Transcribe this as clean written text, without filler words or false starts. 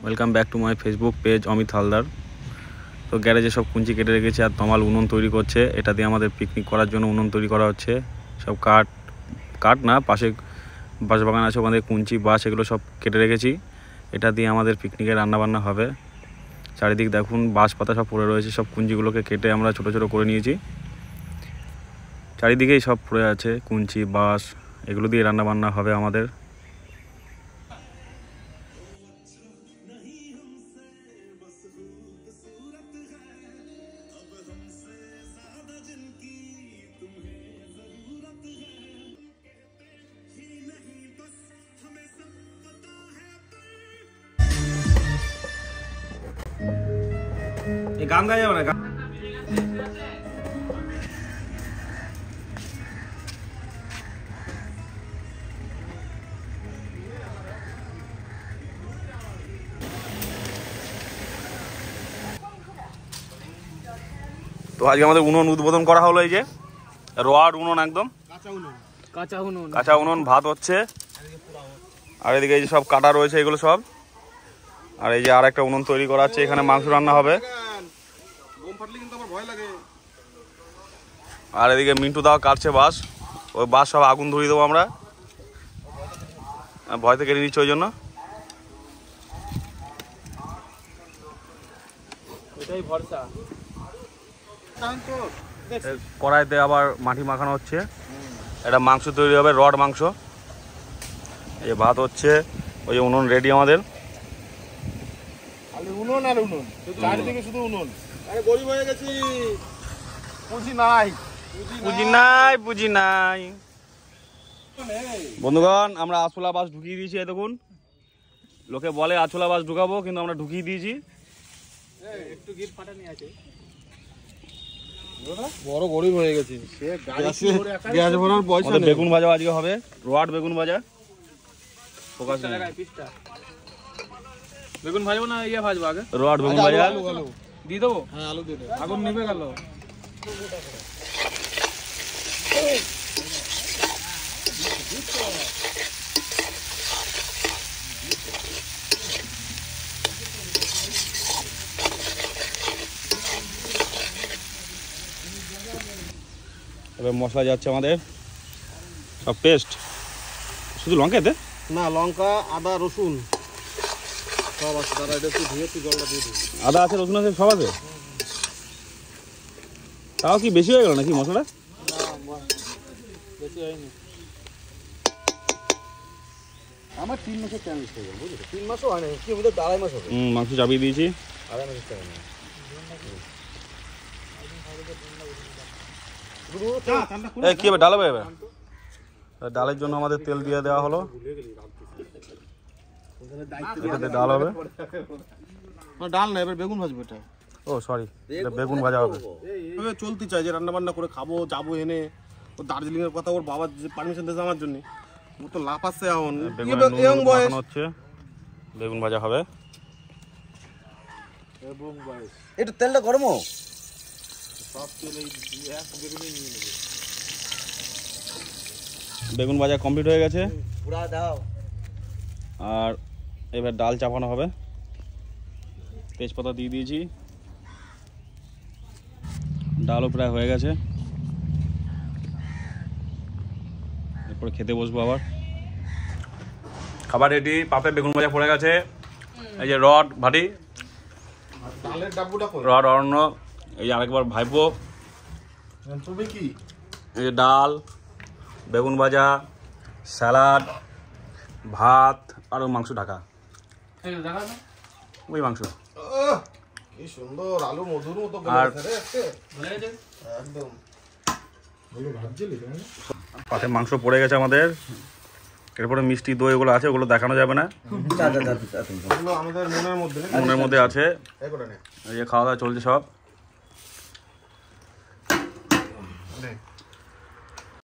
Welcome back to my Facebook page Amit Haldar. তো গ্যারেজে সব কুঞ্চি কেটে রেখেছে আর তমাল উনুন তৈরি করছে। এটা দিয়ে আমাদের পিকনিক করার জন্য উনুন তৈরি করা হচ্ছে। সব কাঠ না, পাশে বাঁশবাগান আছে, ওখানে কুঞ্চি বাঁশ এগুলো সব কেটে রেখেছি। এটা দিয়ে আমাদের পিকনিকে রান্নাবান্না হবে। চারিদিক দেখুন বাঁশ পাতা সব পড়ে রয়েছে, সব কুঞ্চিগুলোকে কেটে আমরা ছোটো ছোটো করে নিয়েছি। চারিদিকেই সব পড়ে আছে কুঞ্চি বাঁশ, এগুলো দিয়ে রান্নাবান্না হবে আমাদের। গান গাওয়া যাবে না। তো আজকে আমাদের উনুন উদ্বোধন করা হলো। এই যে রড উনুন, একদম কাঁচা উনুন। ভাত হচ্ছে, আর এদিকে এই যে সব কাটা রয়েছে এগুলো সব। আর এই যে আর একটা উনুন তৈরি করা হচ্ছে, এখানে মাংস রান্না হবে। আর এদিকে মিন্টু দাও কাটছে বাঁশ, ওই বাঁশ সব আগুন ধরিয়ে দেবো আমরা। ভয় থেকে কেটে নিচ্ছে ওই জন্য। কড়াইতে আবার মাটি মাখানো হচ্ছে, এটা মাংস তৈরি হবে, রড মাংস। এই যে ভাত হচ্ছে, ওই যে উনুন রেডি আমাদের। উনুন আর উনুন, চারিদিকে শুধু উনুন। আরে গরিব হয়ে গেছি, পুঁজি নাই, পুঁজি নাই। বন্ধুগণ, আমরা আছলা বাস ঢুকিয়ে দিয়েছি। দেখুন, লোকে বলে আছলা বাস ঢুকাবো, কিন্তু আমরা ঢুকিয়ে দিয়েছি। একটু গিট ফাটানি আছে, বড় গরিব হয়ে গেছি। বেগুন ভাজা আজকে হবে, রোয়াট বেগুন ভাজা। ফোকাস বেগুন ভাজবো না ইয়ে ভাজবো আগে? রোয়াট বেগুন ভাজা দিয়ে দেবো। হ্যাঁ, আলু দিয়ে দেবো। আগুন নিভে গেল। এবার মশলা যাচ্ছে আমাদের সব পেস্ট। শুধু লঙ্কা এতে না, লঙ্কা আদা রসুন সব আছে। দাদা এটা একটু ধুয়ে একটু জলটা দিয়ে দিই। আদা আছে, রসুন আছে, সব আছে। তাও কি বেশি হয়ে গেল নাকি মশলা? বেশি হয়নি, আমার 3 মাসের চ্যালেঞ্জ হয়ে গেল, বুঝলি? 3 মাসও হয় না, কি বলতে 2.5 মাস হবে। মাংস চাপিয়ে দিয়েছি। 2.5 মাসের চ্যালেঞ্জ। কি হবে, ডাল হবে এবার? ডালের জন্য আমাদের তেল দিয়ে দেওয়া হলো, এটাতে ডাল হবে। ডাল না, এবার বেগুন ভাজবো। এটা ও সরি, এটা বেগুন ভাজা হবে। চলতে চাই যে রান্না বান্না করে খাবো, যাবো এনে। ও দার্জিলিং এর কথা ওর বাবা পারমিশন দিয়েছে আমার জন্য। ও তো লাফাচ্ছে এখন। বেগুন হচ্ছে, বেগুন ভাজা হবে। একটু তেলটা গরম হোক, সব তেল এই এক বেগুনে নিয়ে নেবে। বেগুন ভাজা কমপ্লিট হয়ে গেছে, পুরা দাও। আর এবার ডাল চাপানো হবে। তেজপাতা দিয়ে দিয়েছি, ডালও প্রায় হয়ে গেছে। এরপরে খেতে বসবো আবার। খাবার রেডি, পাপে বেগুন ভাজা পড়ে গেছে। এই যে রড ভাটি, রড অরণ্য, এই যে আরেকবার ভাইপো, কি এই যে ডাল, বেগুন ভাজা, স্যালাড, ভাত, আর মাংস ঢাকা। ওই মাংস কি সুন্দর, আলু মধুর মতো। আর পাতে মাংস পড়ে গেছে আমাদের। এরপরে মিষ্টি দই ওগুলো আছে, ওগুলো দেখানো যাবে না, আমাদের মনের মধ্যে আছে। এই যে খাওয়া দাওয়া চলছে সব।